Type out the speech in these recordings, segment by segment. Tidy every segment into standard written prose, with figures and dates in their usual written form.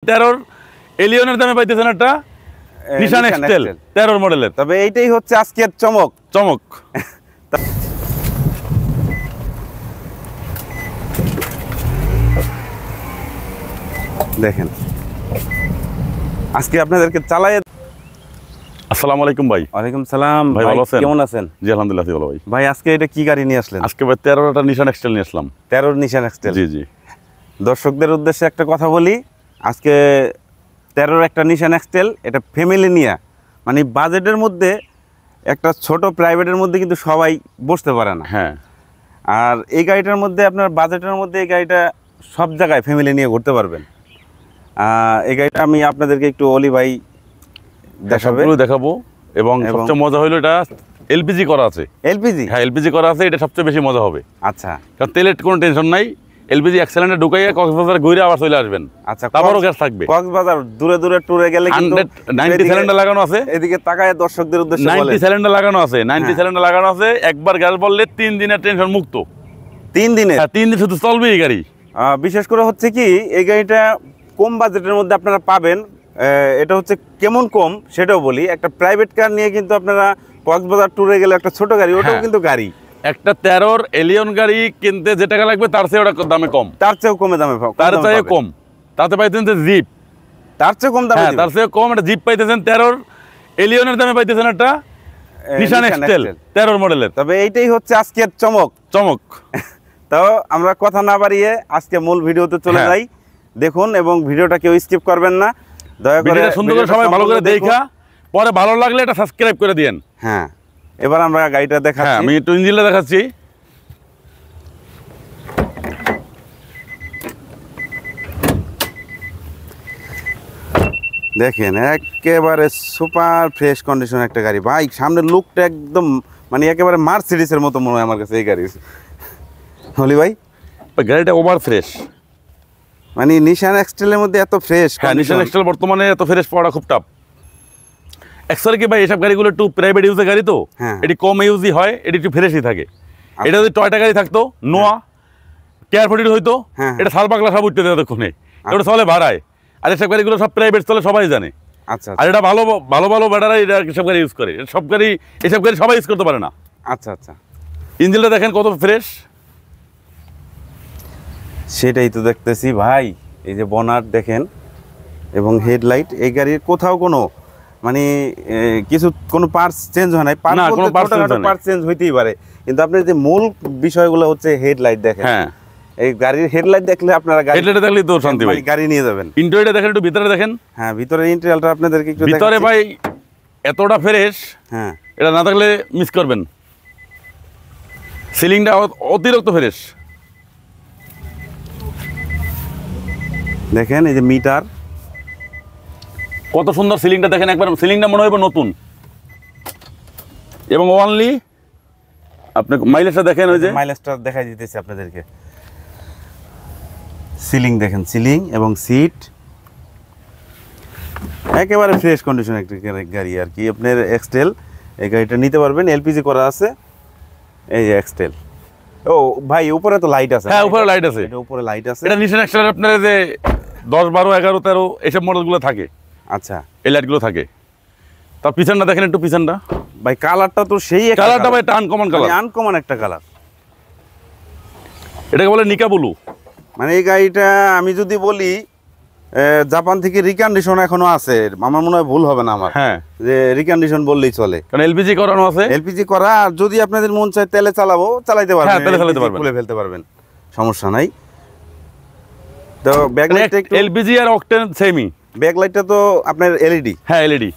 13 এলিয়নের দামে পাইতেছেন একটা নিশান এক্সটেল 13 মডেলের। তবে এইটাই হচ্ছে আজকের চমক। দেখেন আজকে আপনাদেরকে চালায়। আসসালামু আলাইকুম ভাই। ওয়ালাইকুম সালাম ভাই, ভালো আছেন? কেমন আছেন? জি আলহামদুলিল্লাহ ভালো ভাই। ভাই আজকে এটা কি গাড়ি নিয়ে আসলেন? আজকে ভাই 13টা নিশান এক্সটেল নিয়ে আসলাম। 13 নিশান এক্সটেল। জি জি। দর্শকদের উদ্দেশ্যে একটা কথা বলি, আজকে 13 একটা নিশান এক্সটেল, এটা ফ্যামিলি নিয়ে, মানে বাজেটের মধ্যে একটা ছোট প্রাইভেটের মধ্যে কিন্তু সবাই বসতে পারে না। হ্যাঁ, আর এই গাড়িটার মধ্যে আপনার বাজেটের মধ্যে এই গাড়িটা সব জায়গায় ফ্যামিলি নিয়ে ঘুরতে পারবেন। এই গাড়িটা আমি আপনাদেরকে একটু অলি ভাই দেখাবো এবং সবচেয়ে মজা হলো এটা এলপিজি করা আছে। এলপিজি? হ্যাঁ, এলপিজি করা আছে, এটা সবচেয়ে বেশি মজা হবে। আচ্ছা, কারণ তেলের কোনো টেনশন নাই, এলপিজি এক সিলিন্ডার ঢুকাইয়া কক্সবাজার ঘুরে আবার চলে আসবেন। আচ্ছা, তারপরও গ্যাস থাকবে। কক্সবাজার দূরে দূরে ট্যুরে গেলে কিন্তু 90 সিলিন্ডার লাগানো আছে। এদিকে তাকায় দর্শকদের উদ্দেশ্যে বলেন। 90 সিলিন্ডার লাগানো আছে, 90 সিলিন্ডার লাগানো আছে। একবার গ্যাস বললে 3 দিনের টেনশন মুক্ত। 3 দিনে? হ্যাঁ, 3 দিন শুধু চলবে এই গাড়ি। বিশেষ করে হচ্ছে কি, এই গাড়িটা কম বাজেটের মধ্যে আপনারা পাবেন। এটা হচ্ছে কেমন কম সেটাও বলি। একটা প্রাইভেট কার নিয়ে কিন্তু আপনারা কক্সবাজার ট্যুরে গেলে একটা ছোট গাড়ি, ওটাও কিন্তু গাড়ি। একটা 13 এলিয়ন গাড়ি কিনতে যে টাকা লাগবে তার চেয়ে ওটা দামে কম। তার চেয়েও কমে দামে, তার চেয়ে কম। তাতে পাইতেছেন যে জিপ, তার চেয়ে কম দামে। তার চেয়ে কম একটা জিপ পাইতেছেন 13 এলিয়নের দামে পাইতেছেন একটা নিশান এক্সটেল 13 মডেলের। তবে এইটাই হচ্ছে আজকের চমক। তো আমরা কথা না বাড়িয়ে আজকে মূল ভিডিওতে চলে যাই। দেখুন এবং ভিডিওটা কেউ স্কিপ করবেন না, দয়া করে সুন্দর করে সবাই ভালো করে দেখা, পরে ভালো লাগলে এটা সাবস্ক্রাইব করে দিয়েন। হ্যাঁ, এবার আমরা গাড়িটা দেখাচ্ছি। আমি একটু ইঞ্জিনটা দেখাচ্ছি। দেখেন একেবারে সুপার ফ্রেশ কন্ডিশন একটা গাড়ি ভাই। সামনের লুকটা একদম মানে একেবারে মার্সিডিসের মতো মনে হয় আমার কাছে এই গাড়ি। হলি ভাই, গাড়িটা ওভার ফ্রেশ, মানে নিশান এক্সটেলের মধ্যে এত ফ্রেশ। হ্যাঁ, নিশান এক্সটেল বর্তমানে এত ফ্রেশ পাওয়াটা খুব টাফ। অ্যাকচুয়ালি কি ভাই, এসব গাড়িগুলো একটু প্রাইভেট ইউজের গাড়ি তো, এটি কম ইউজই হয়, এটি একটু ফ্রেশই থাকে। এটা যদি টয়টা গাড়ি থাকতো, নোয়া কেয়ারফোর্টি হইতো, এটা সাল পাকলা সব উঠতে দেওয়া, এটা চলে ভাড়ায়। আর এসব গাড়িগুলো সব প্রাইভেট চলে, সবাই জানে। আচ্ছা, আর এটা ভালো ভালো ভালো ব্যাটারা এটা এসব গাড়ি ইউজ করে। সব গাড়ি এসব গাড়ি সবাই ইউজ করতে পারে না। আচ্ছা আচ্ছা, ইঞ্জিনটা দেখেন কত ফ্রেশ। সেটাই তো দেখতেছি ভাই। এই যে বনাট দেখেন এবং হেডলাইট, এই গাড়ির কোথাও কোনো মানে কোনো পার্টস চেঞ্জ হয় নাই। পার্টস চেঞ্জ হইতেই পারে, কিন্তু আপনার যে মূল বিষয়গুলো হচ্ছে হেডলাইট দেখেন। হ্যাঁ, এই গাড়ির হেডলাইট দেখলে আপনারা হেডলাইট দেখলেই তো শান্তি ভাই, গাড়ি নিয়ে যাবেন। ইন্টেরিয়রটা দেখেন, একটু ভিতরে দেখেন। হ্যাঁ, ভিতরে ইন্টেরিয়রটা আপনাদেরকে একটু ভিতরে ভাই এতটা ফ্রেশ, হ্যাঁ, এটা না থাকলে মিস করবেন। সিলিংটা অতিরিক্ত ফ্রেশ দেখেন। এই যে মিটার কত সুন্দর, সিলিংটা দেখেন একবার, সিলিংটা মনে হয় নতুন। এবং ওনলি আপনি মাইলেজটা দেখেন, ওই যে মাইলেজটা দেখাই দিতেছি আপনাদেরকে। সিলিং দেখেন, সিলিং এবং সিট একেবারে ফ্রেশ কন্ডিশন একটা গাড়ি আর কি। আপনার এক্সটেল এই গাড়িটা নিতে পারবেন, এলপিজি করা আছে। এই যে এক্সটেল। ও ভাই, উপরে তো লাইট আছে। হ্যাঁ, উপরে লাইট আছে। এটা উপরে লাইট আছে। এটা নিশান এক্সটেল আপনার যে 10, 12, 11, 13 এইসব মডেলগুলো থাকে। আচ্ছা, এই লাইটগুলো থাকে। তার পিছনটা দেখেন, একটু পিছনটা ভাই, কালারটা তো সেই কালারটা ভাই আনকমন কালার, আনকমন একটা কালার। এটাকে বলে নিকা ব্লু। মানে এই গাড়িটা আমি যদি বলি জাপান থেকে রিকন্ডিশন এখনো আছে, আমার মনে হয় ভুল হবে না আমার। হ্যাঁ, যে রিকন্ডিশন বললেই চলে, কারণ এলপিজি করানো আছে। এলপিজি করা। আর যদি আপনাদের মন চায় তেলে চালাইতে পারবেন। হ্যাঁ, তেলে চালাতে পারবেন, খুলে ফেলতে পারবেন, সমস্যা নাই। তো ব্যাকলাইটটা একটু এলপিজি আর অকটেন সেমই। ব্যাকলাইটটা তো আপনার এলইডি। হ্যাঁ, এলইডি।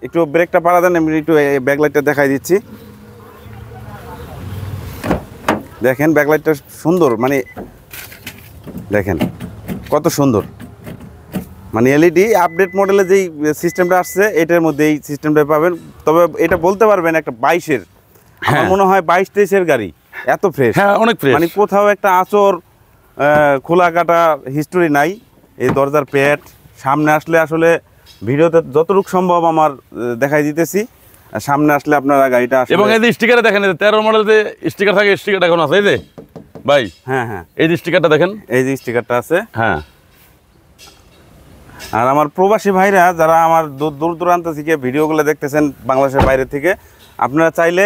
একটু ব্রেকটা পাড়া দেন, আমি একটু ব্যাকলাইটটা দেখাই দিচ্ছি। দেখেন ব্যাকলাইটটা সুন্দর, মানে দেখেন কত সুন্দর। মানে এলইডি আপডেট মডেলে যেই সিস্টেমটা আসছে এটার মধ্যে এই সিস্টেমটা পাবেন। তবে এটা বলতে পারবেন একটা 22-এর, আমার মনে হয় 22-23-এর গাড়ি, এত ফ্রেশ। হ্যাঁ, অনেক ফ্রেশ। মানে কোথাও একটা আঁচড় খোলা কাটা হিস্টোরি নাই। এই দরজার প্যাড সামনে আসলে আসলে ভিডিওতে যতটুকু সম্ভব আমার দেখাই দিতেছি। সামনে আসলে আপনারা গাড়িটা আসলে, এবং এই যে স্টিকারে দেখেন, 13 মডেল যে স্টিকার থাকে, স্টিকারটা এখন আছে এই যে ভাই। হ্যাঁ হ্যাঁ, এই যে স্টিকারটা দেখেন, এই যে স্টিকারটা আছে। হ্যাঁ, আর আমার প্রবাসী ভাইরা যারা আমার দূর দূরান্ত থেকে ভিডিওগুলো দেখতেছেন বাংলাদেশের বাইরে থেকে, আপনারা চাইলে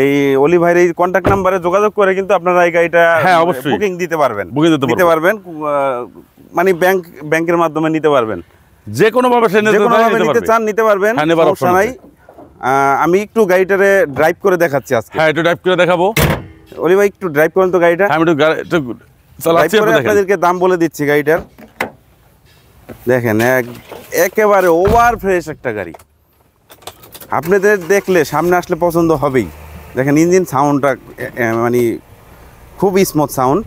এই অলি ভাইয়ের এই কন্ট্যাক্ট নাম্বারে যোগাযোগ করে কিন্তু আপনারা এই গাড়িটা বুকিং দিতে পারবেন, দিতে পারবেন, মানে ব্যাংকের মাধ্যমে নিতে পারবেন, যে কোনো ভাবে নিতে চান নিতে পারবেন, সমস্যা নাই। আমি একটু গাড়িটারে ড্রাইভ করে দেখাচ্ছি আজকে। হ্যাঁ, একটু ড্রাইভ করে দেখাবো। অলি ভাই একটু ড্রাইভ করেন তো গাড়িটা। আমি একটু চালাচ্ছি, আপনাদেরকে দাম বলে দিচ্ছি গাড়িটার। দেখেন একেবারে ওভার ফ্রেশ একটা গাড়ি, আপনাদের দেখলে সামনে আসলে পছন্দ হবেই। দেখেন ইঞ্জিন সাউন্ডটা মানে খুব স্মুথ সাউন্ড।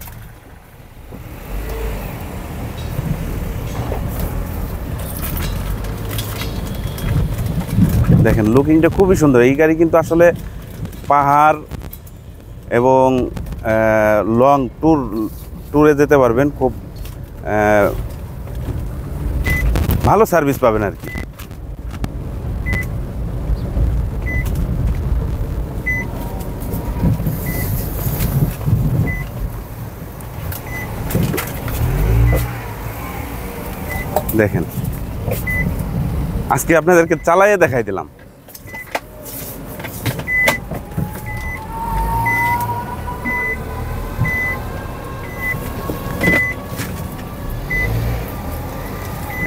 দেখেন লুকিংটা খুবই সুন্দর। এই গাড়ি কিন্তু আসলে পাহাড় এবং লং ট্যুরে যেতে পারবেন, খুব ভালো সার্ভিস পাবেন আর কি। দেখেন আজকে আপনাদেরকে চালাইয়ে দেখাই দিলাম।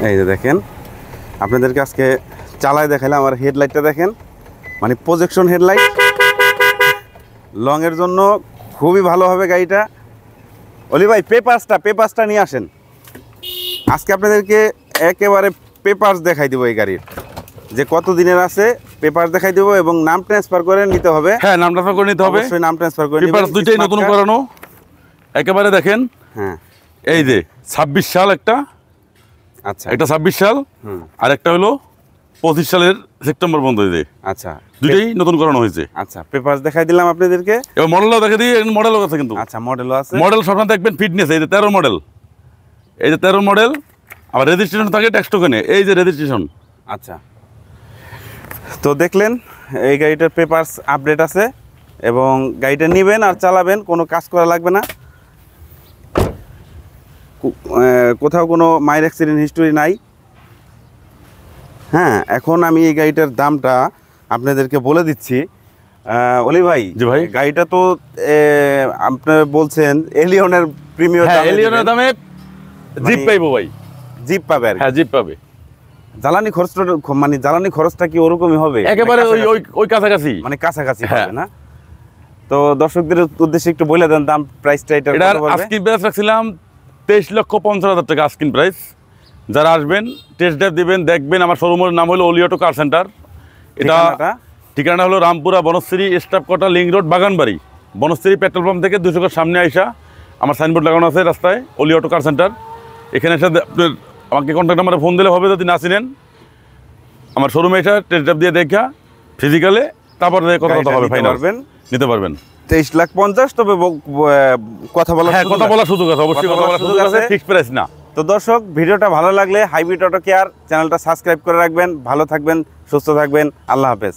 এই যে দেখেন আপনাদেরকে আজকে চালায় দেখাইলাম। আমার হেডলাইটটা দেখেন, মানে প্রজেকশন হেডলাইট, লংয়ের জন্য খুবই ভালো হবে গাড়িটা। অলি ভাই পেপারসটা নিয়ে আসেন। আজকে আপনাদেরকে একেবারে পেপারস দেখাই দেবো এই গাড়ির, যে কত দিনের আছে পেপার দেখাই দেবো, এবং নাম ট্রান্সফার করে নিতে হবে। হ্যাঁ, নাম ট্রান্সফার করে নিতে হবে, অবশ্যই নাম ট্রান্সফার করে পেপার দুইটাই নতুন করানো একেবারে। দেখেন হ্যাঁ, এই যে 26 সাল একটা, আচ্ছা একটা 26 সাল, আর একটা হলো 25 সালের সেপ্টেম্বর বন্ধ হয়েছে। আচ্ছা, দুইটাই নতুন করানো হয়েছে। আচ্ছা পেপারস দেখাই দিলাম আপনাদেরকে। এবার মডেলও দেখে দিই, মডেলও আছে কিন্তু। আচ্ছা মডেলও আছে। মডেল সবসময় দেখবেন ফিটনেস, এই যে 13 মডেল, এই যে 13 মডেল। আবার রেজিস্ট্রেশন থাকে ট্যাক্স টোকেনে, এই যে রেজিস্ট্রেশন। আচ্ছা, তো দেখলেন এই গাড়িটার পেপারস আপডেট আছে, এবং গাড়িটা নেবেন আর চালাবেন, কোনো কাজ করা লাগবে না, কোথাও কোনো মাইর অ্যাক্সিডেন্ট হিস্টোরি নাই। হ্যাঁ, এখন আমি এই গাড়িটার দামটা আপনাদেরকে বলে দিচ্ছি। অলি ভাই, জি ভাই, গাড়িটা তো আপনি বলছেন এলিয়নের প্রিমিয়াম, এলিয়নের দামে জিপ পাইবো ভাই, জিপ পাবে। হ্যাঁ, জিপ পাবে। জ্বালানি খরচটা, মানে জ্বালানি খরচটা কি ওরকমই হবে? একেবারে ওই কাছাকাছি, মানে কাছাকাছি হবে না? তো দর্শকদের উদ্দেশ্যে একটু বলে দেন দাম, প্রাইসটা। এটা আস্কিং প্রাইস রাখছিলাম 23,50,000 টাকা আস্কিং প্রাইস। যারা আসবেন টেস্ট ড্রাইভ দিবেন, দেখবেন। আমার শোরুমের নাম হলো অলি অটো কার সেন্টার। এটা ঠিকানা হলো Rampura Banasree staff quarter, link road, Baganbari. Banasree petrol pump থেকে 200 গজ সামনে আইসা আমার সাইনবোর্ড লাগানো আছে রাস্তায়, অলি অটো কার সেন্টার। এখানে এসে আপনার আমাকে কন্ট্যাক্ট নাম্বারে ফোন দিলে হবে, যদি না চিনেন। আমার শোরুমে এসে টেস্ট ড্রাইভ দিয়ে দেখা ফিজিক্যালে, তারপরে কথা হবে, ফাইনাল নিতে পারবেন। 23,50,000। তবে কথা বলার সুযোগ আছে, অবশ্যই কথা বলার সুযোগ আছে, ফিক্সড প্রাইস না। তো দর্শক, ভিডিওটা ভালো লাগলে হাইব্রিড অটো কেয়ার চ্যানেলটা সাবস্ক্রাইব করে রাখবেন। ভালো থাকবেন, সুস্থ থাকবেন, আল্লাহ হাফেজ।